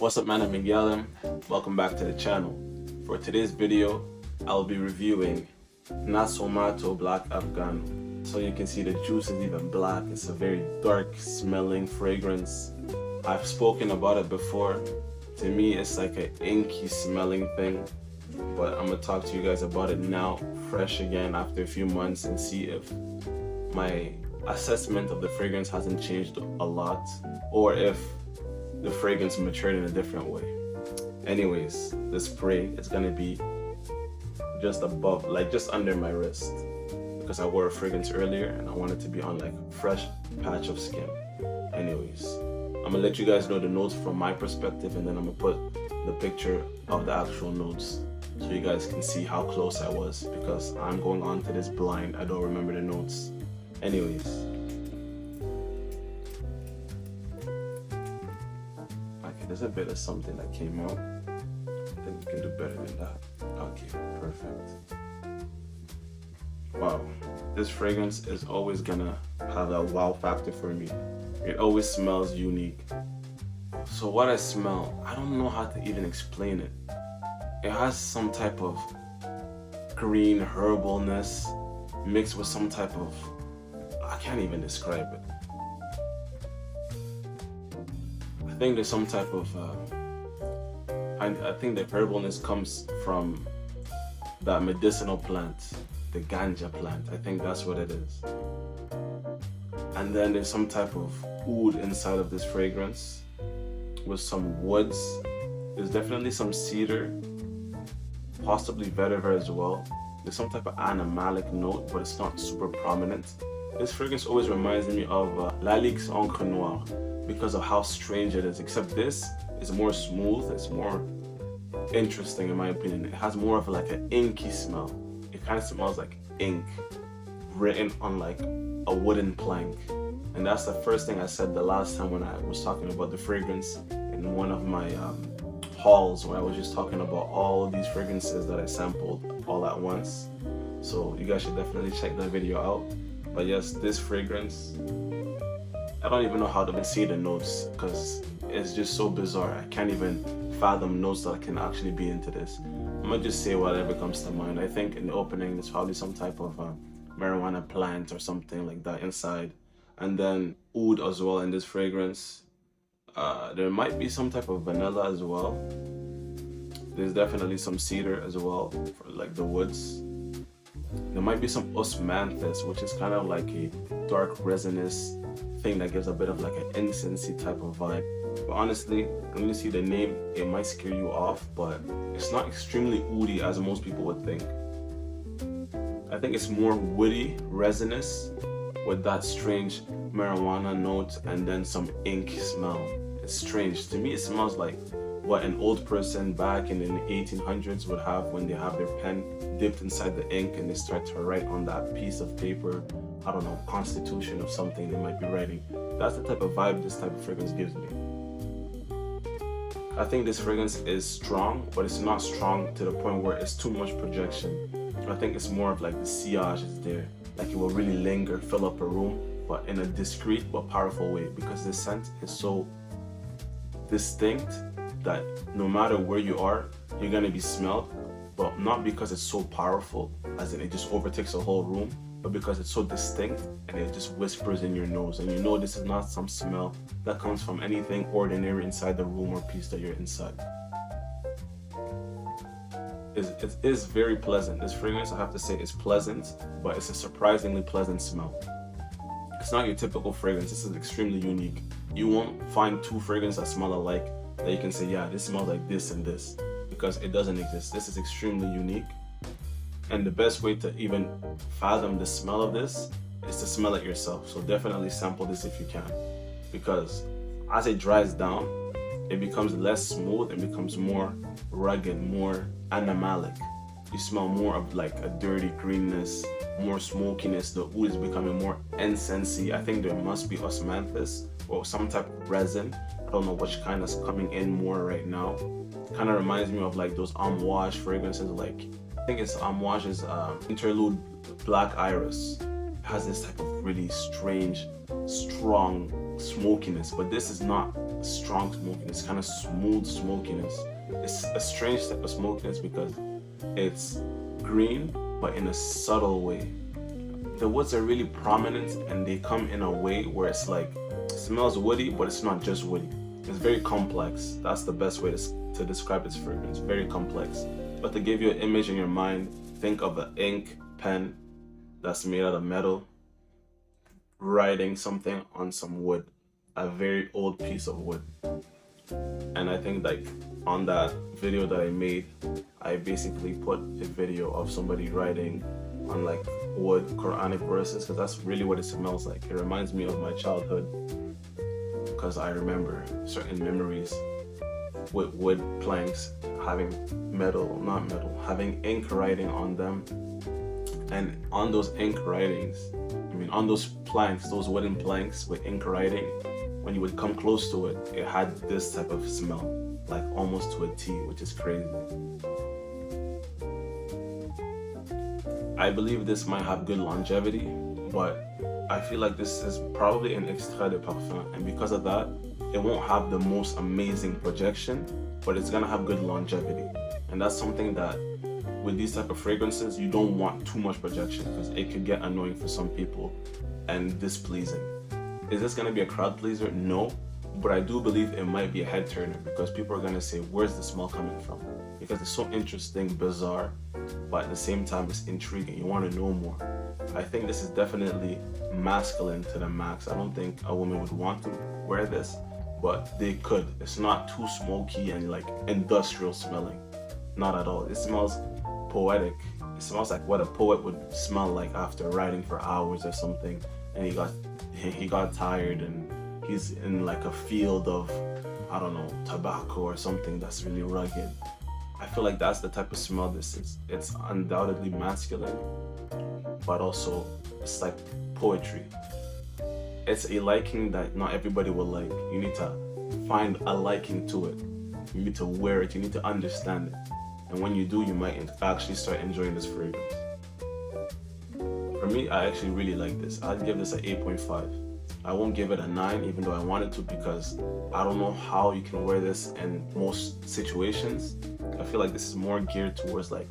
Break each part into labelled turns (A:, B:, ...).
A: What's up, man? I'm Miguel. Welcome back to the channel. For today's video, I'll be reviewing Nasomatto Black Afgano. So you can see the juice is even black. It's a very dark smelling fragrance. I've spoken about it before. To me, it's like an inky smelling thing. But I'm gonna talk to you guys about it now, fresh again after a few months, and see if my assessment of the fragrance hasn't changed a lot, or if the fragrance matured in a different way. Anyways, the spray is gonna be just above, like just under my wrist, because I wore a fragrance earlier and I want it to be on like a fresh patch of skin. Anyways, I'm gonna let you guys know the notes from my perspective, and then I'm gonna put the picture of the actual notes so you guys can see how close I was, because I'm going on to this blind. I don't remember the notes. Anyways, okay, there's a bit of something that came out. I think we can do better than that. Okay, perfect. Wow, this fragrance is always gonna have a wow factor for me. It always smells unique. So what I smell, I don't know how to even explain it. It has some type of green herbalness mixed with some type of, I can't even describe it. I think there's some type of, I think the herbalness comes from that medicinal plant, the ganja plant. I think that's what it is. And then there's some type of oud inside of this fragrance with some woods. There's definitely some cedar, possibly vetiver as well. There's some type of animalic note, but it's not super prominent. This fragrance always reminds me of Lalix Encre Noire because of how strange it is, except this is more smooth. It's more interesting in my opinion. It has more of like an inky smell. It kind of smells like ink written on like a wooden plank. And that's the first thing I said the last time when I was talking about the fragrance in one of my hauls, when I was just talking about all of these fragrances that I sampled all at once. So you guys should definitely check that video out. But yes, this fragrance, I don't even know how to see the notes because it's just so bizarre. I can't even fathom notes that can actually be into this. I'm gonna just say whatever comes to mind. I think in the opening there's probably some type of marijuana plant or something like that inside, and then oud as well in this fragrance. There might be some type of vanilla as well. There's definitely some cedar as well for like the woods. There might be some osmanthus, which is kind of like a dark resinous thing that gives a bit of like an incensey type of vibe. But honestly, when you see the name, it might scare you off, but it's not extremely oudy as most people would think. I think it's more woody, resinous, with that strange marijuana note and then some ink smell. It's strange. To me, it smells like what an old person back in the 1800s would have when they have their pen dipped inside the ink and they start to write on that piece of paper, I don't know, constitution of something they might be writing. That's the type of vibe this type of fragrance gives me. I think this fragrance is strong, but it's not strong to the point where it's too much projection. I think it's more of like the sillage is there. Like it will really linger, fill up a room, but in a discreet but powerful way, because the scent is so distinct that no matter where you are, you're gonna be smelled, but not because it's so powerful, as in it just overtakes the whole room, but because it's so distinct and it just whispers in your nose, and you know this is not some smell that comes from anything ordinary inside the room or piece that you're inside. It is very pleasant. This fragrance, I have to say, is pleasant, but it's a surprisingly pleasant smell. It's not your typical fragrance. This is extremely unique. You won't find two fragrances that smell alike that you can say, yeah, this smells like this and this, because it doesn't exist. This is extremely unique. And the best way to even fathom the smell of this is to smell it yourself. So definitely sample this if you can, because as it dries down, it becomes less smooth and becomes more rugged, more animalic. You smell more of like a dirty greenness, more smokiness. The oud is becoming more incensey. I think there must be osmanthus or some type of resin. I don't know which kind is coming in more right now. It kind of reminds me of like those amouage fragrances, like I think it's Amouage's interlude Black Iris. It has this type of really strange, strong smokiness. But this is not strong smokiness, it's kind of smooth smokiness. It's a strange type of smokiness because it's green, but in a subtle way. The woods are really prominent and they come in a way where it's like, it smells woody, but it's not just woody. It's very complex. That's the best way to describe its fragrance. Very complex. But to give you an image in your mind, think of an ink pen that's made out of metal, writing something on some wood, a very old piece of wood. And I think like on that video that I made, I basically put a video of somebody writing on like wood Quranic verses, because that's really what it smells like. It reminds me of my childhood because I remember certain memories with wood planks having having ink writing on them. And on those ink writings, on those planks, those wooden planks with ink writing, when you would come close to it, it had this type of smell, like almost to a T, which is crazy. I believe this might have good longevity, but I feel like this is probably an extrait de parfum, and because of that, it won't have the most amazing projection, but it's gonna have good longevity. And that's something that with these type of fragrances, you don't want too much projection because it could get annoying for some people and displeasing. Is this gonna be a crowd pleaser? No, but I do believe it might be a head turner because people are gonna say, where's the smell coming from? Because it's so interesting, bizarre, but at the same time it's intriguing. You want to know more. I think this is definitely masculine to the max. I don't think a woman would want to wear this, but they could. It's not too smoky and like industrial smelling. Not at all. It smells poetic. It smells like what a poet would smell like after writing for hours or something, and he got tired and he's in like a field of, I don't know, tobacco or something that's really rugged. I feel like that's the type of smell this is. It's undoubtedly masculine, but also it's like poetry. It's a liking that not everybody will like. You need to find a liking to it. You need to wear it. You need to understand it. And when you do, you might actually start enjoying this fragrance. For me, I actually really like this. I'd give this an 8.5. I won't give it a 9, even though I wanted to, because I don't know how you can wear this in most situations. I feel like this is more geared towards like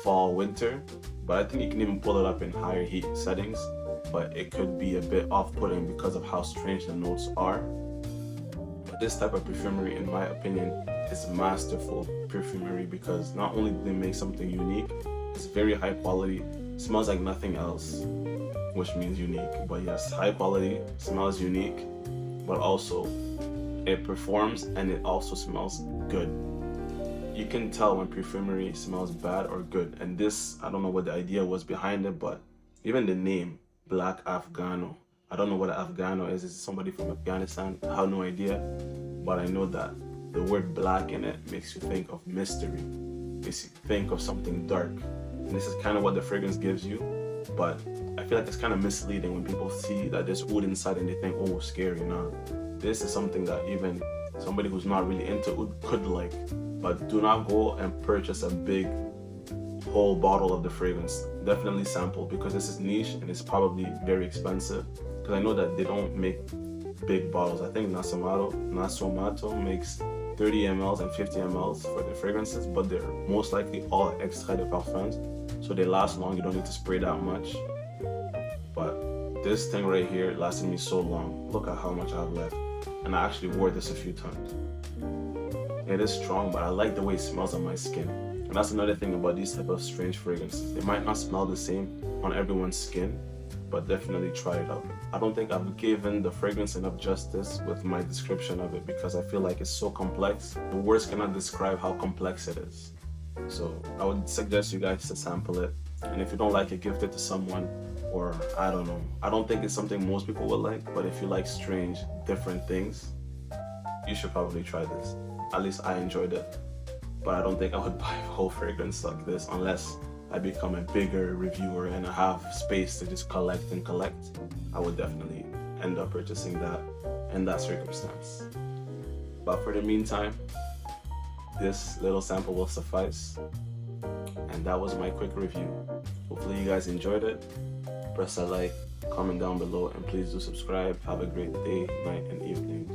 A: fall, winter, but I think you can even pull it up in higher heat settings, but it could be a bit off-putting because of how strange the notes are. But this type of perfumery, in my opinion, is masterful perfumery because not only do they make something unique, it's very high quality, smells like nothing else, which means unique. But yes, high quality, smells unique, but also it performs and it also smells good. You can tell when perfumery smells bad or good, and this, I don't know what the idea was behind it, but even the name, Black Afgano, I don't know what an Afgano is. Is it somebody from Afghanistan? I have no idea, but I know that the word black in it makes you think of mystery, makes you think of something dark, and this is kind of what the fragrance gives you. But I feel like it's kind of misleading when people see that there's oud inside and they think, oh, scary. Nah, this is something that even somebody who's not really into oud could like. But do not go and purchase a big whole bottle of the fragrance. Definitely sample, because this is niche and it's probably very expensive, because I know that they don't make big bottles. I think Nasomatto makes 30 mls and 50 mls for their fragrances, but they're most likely all extrait de parfums, so they last long. You don't need to spray that much. But this thing right here lasted me so long. Look at how much I have left, and I actually wore this a few times. It is strong, but I like the way it smells on my skin. And that's another thing about these type of strange fragrances. They might not smell the same on everyone's skin, but definitely try it out. I don't think I've given the fragrance enough justice with my description of it, because I feel like it's so complex. The words cannot describe how complex it is. So I would suggest you guys to sample it. And if you don't like it, gift it to someone, or I don't know. I don't think it's something most people would like, but if you like strange, different things, you should probably try this. At least I enjoyed it. But I don't think I would buy a whole fragrance like this unless I become a bigger reviewer and I have space to just collect. I would definitely end up purchasing that in that circumstance. But for the meantime, this little sample will suffice. And that was my quick review. Hopefully you guys enjoyed it. Press a like, comment down below, and please do subscribe. Have a great day, night, and evening.